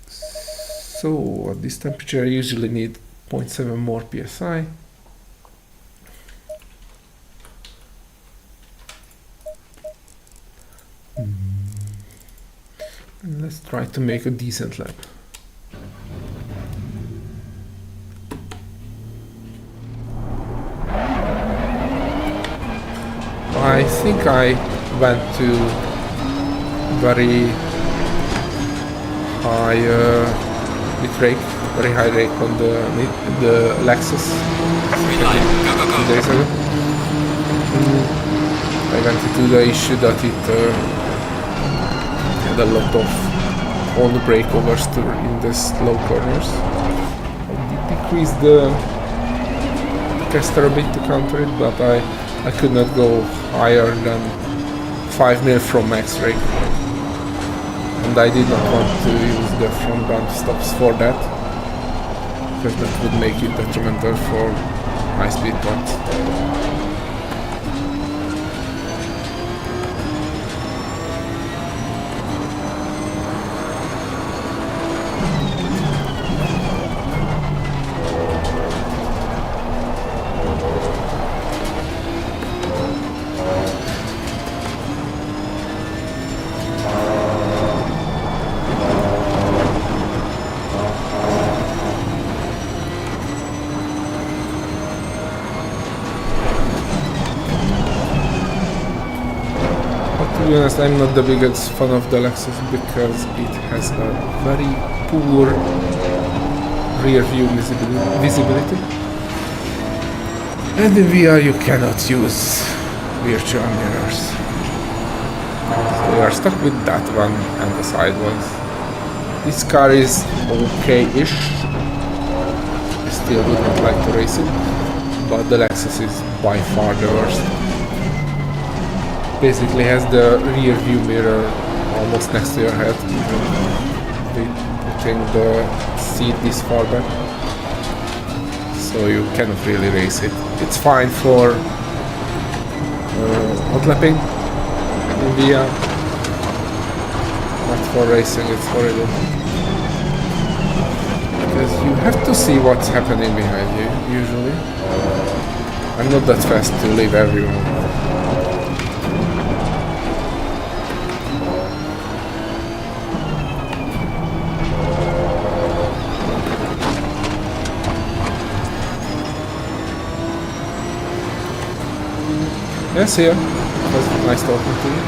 So at this temperature I usually need 0.7 more psi. And let's try to make a decent lap. I think I went to very high bit rake, very high rake on the Lexus. Green light, go, go, go. 2 days ago. I went into the issue that it had a lot of on the breakovers in the slow corners. I did decrease the caster a bit to counter it, but I could not go higher than 5 mil from max rake, and I did not want to use the front bump stops for that, because that would make it detrimental for high speed parts. To be honest, I'm not the biggest fan of the Lexus because it has a very poor rear view visibility. And in VR you cannot use virtual mirrors. So we are stuck with that one and the side ones. This car is okay-ish. I still would not like to race it, but the Lexus is by far the worst. Basically has the rear view mirror almost next to your head, even with putting the seat this far back, so you cannot really race it. It's fine for hot lapping in VR, but for racing it's horrible, because you have to see what's happening behind you usually. I'm not that fast to leave everyone. Yes, here. It was nice talking to you.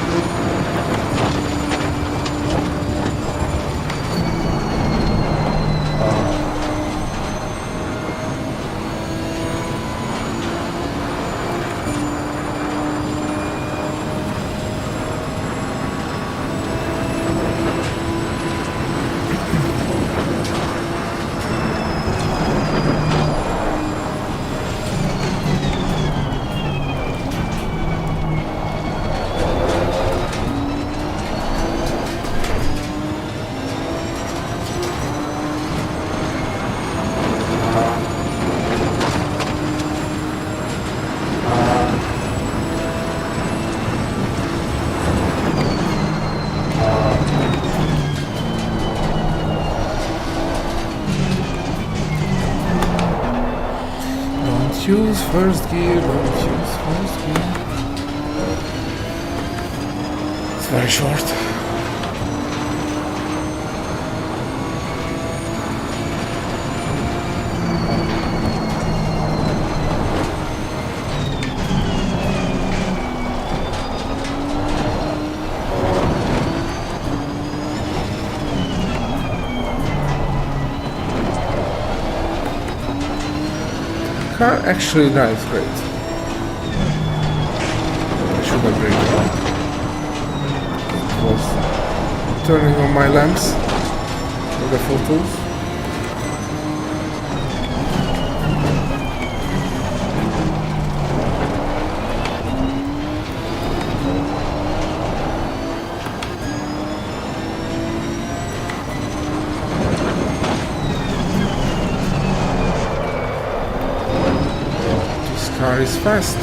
use first gear, don't use first gear. It's very short. Car actually drives great. I should have braked it. Was turning on my lamps with the photos. Car is fast.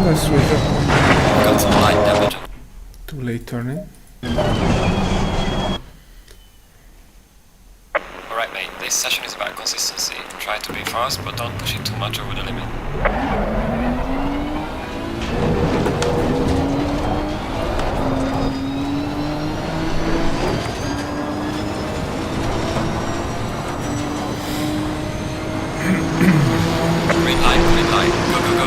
Let's wait up. Got some light damage. Too late turning. Alright mate, this session is about consistency. Try to be fast, but don't push it too much over the limit. Green light, go, go, go.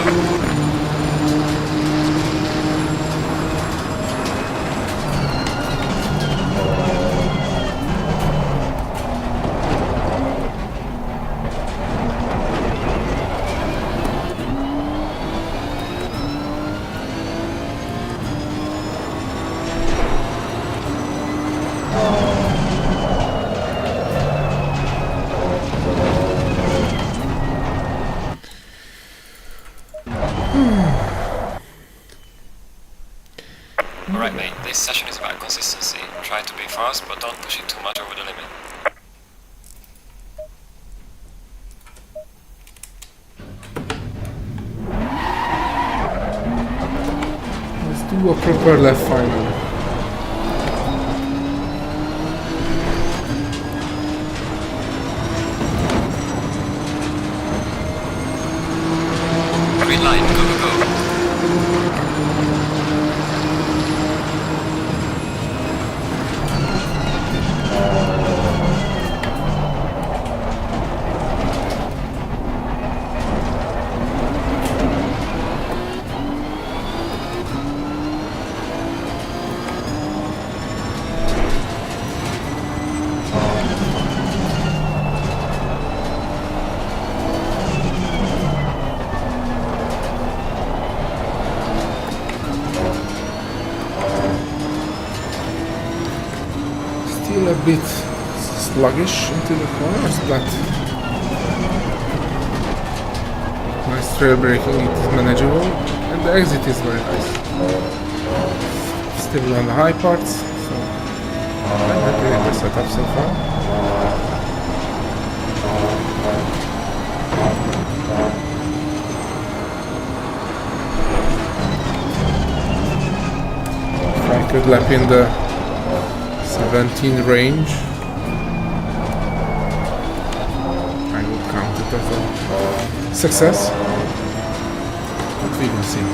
Alright mate, this session is about consistency. Try to be fast, but don't push it too much over the limit. Let's do a proper left final. Green light, go, go, go. Still a bit sluggish into the corners, but nice trail braking, it is manageable, and the exit is very nice. Still on the high parts, so I'm happy with the setup so far. If I could lap in the 17 range, I would count it as a success, but we will see.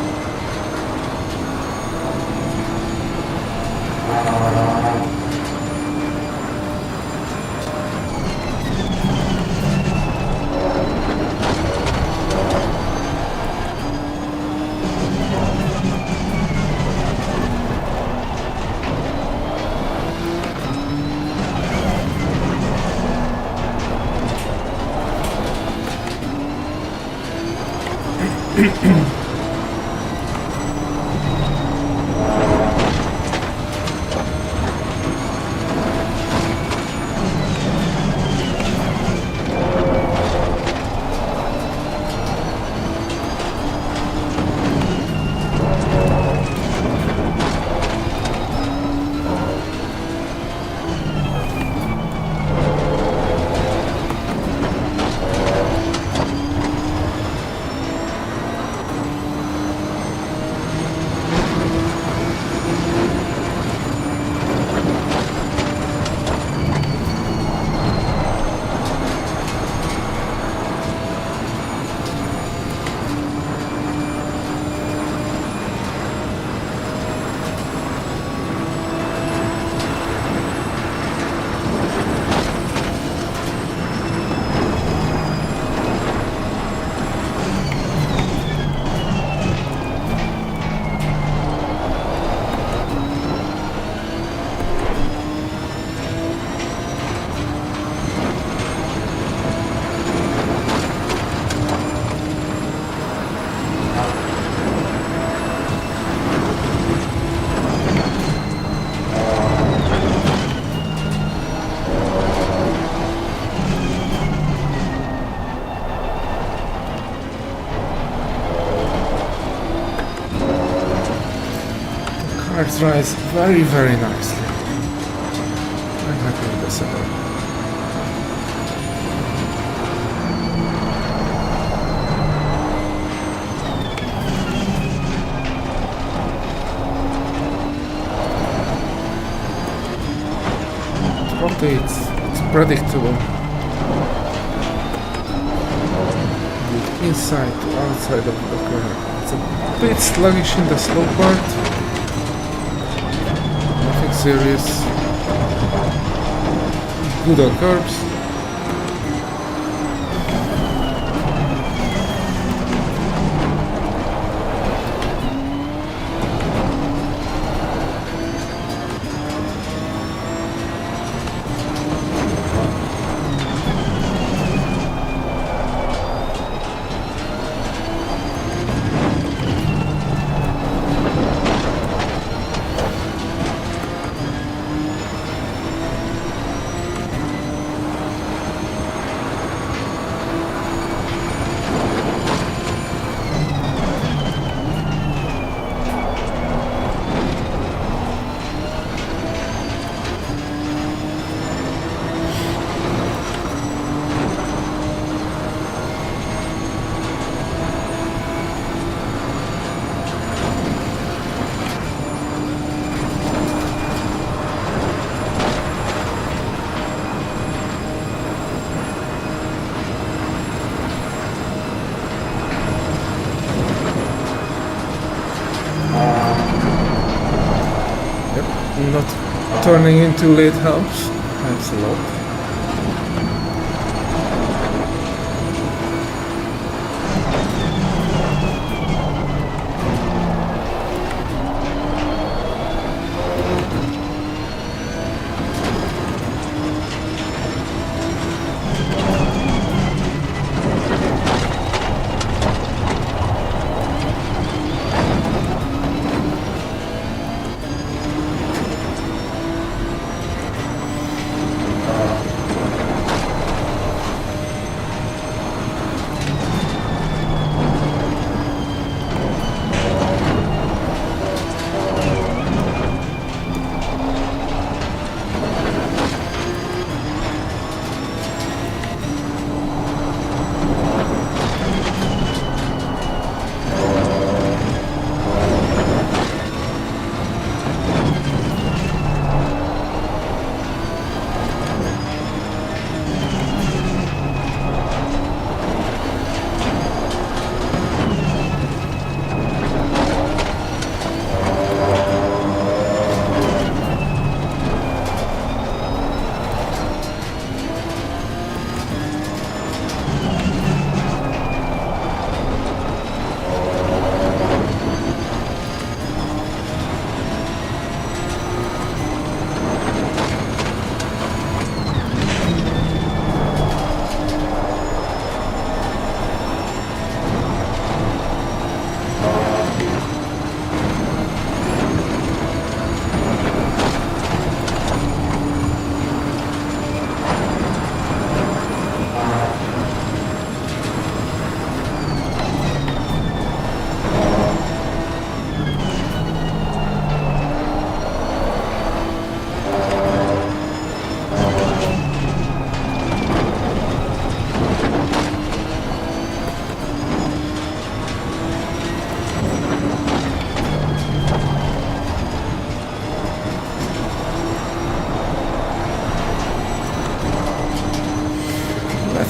It drives very, very nicely. I'm happy with the setup. Probably it's predictable. The inside to outside of the corner. It's a bit sluggish in the slow part. Serious, good on curbs. Not turning into late helps a lot.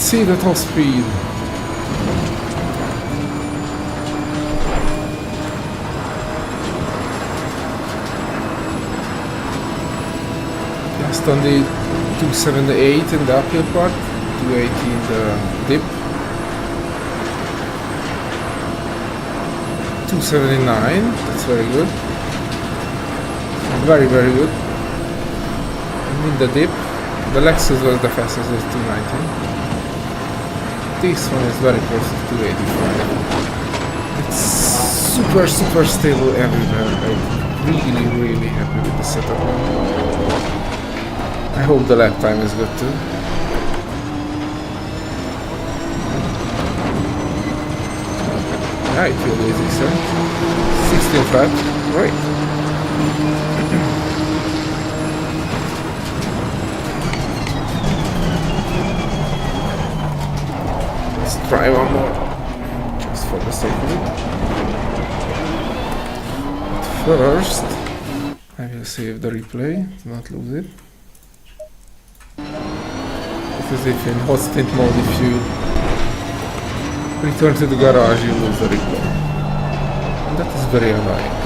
see the top speed. Just on the 278 in the uphill part, 280 in the dip. 279, that's very good. Very, very good. And in the dip, the Lexus was the fastest with 219. This one is very close to 285. It's super, super stable everywhere. I'm really, really happy with the setup. I hope the lap time is good too. Yeah, it really is decent. 16 flat, great. Let's try one more, just for the sake of it. But first, I will save the replay, not lose it. Because if in hot stint mode, if you return to the garage, you lose the replay. And that is very annoying.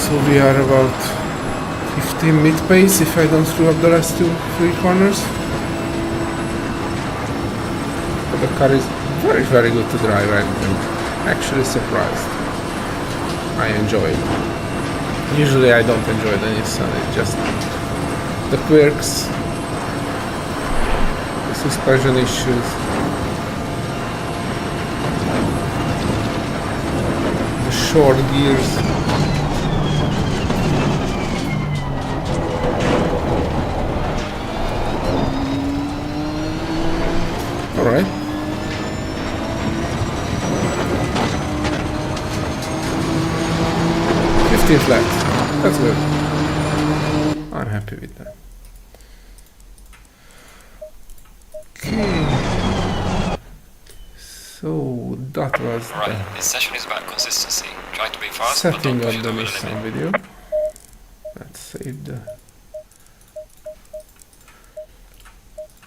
So we are about 15 mid-pace if I don't screw up the last two free corners. But the car is very, very good to drive. I'm actually surprised. I enjoy it. Usually I don't enjoy the Nissan, it's just the quirks, the suspension issues, the short gears. Alright. Flat. That's good. I'm happy with that. Okay. So that was right. This session is about consistency. Try to be fast, setting but don't up push the it over the Nissan limit. video. Let's save the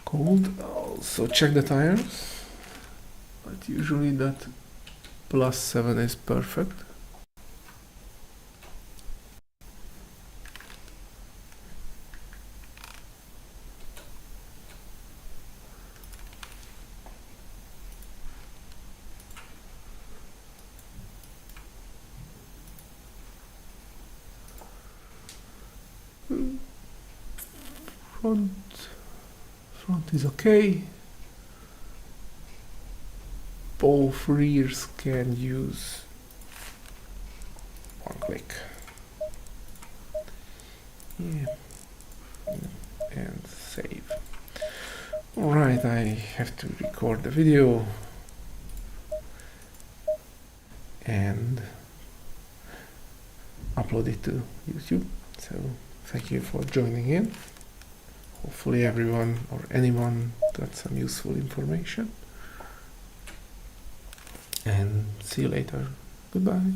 code. Also check the tires. But usually that +7 is perfect. Front is okay. Both rears can use one click. Yeah. And save. Alright, I have to record the video and upload it to YouTube. So thank you for joining in. Hopefully everyone or anyone got some useful information. And see you later. Goodbye.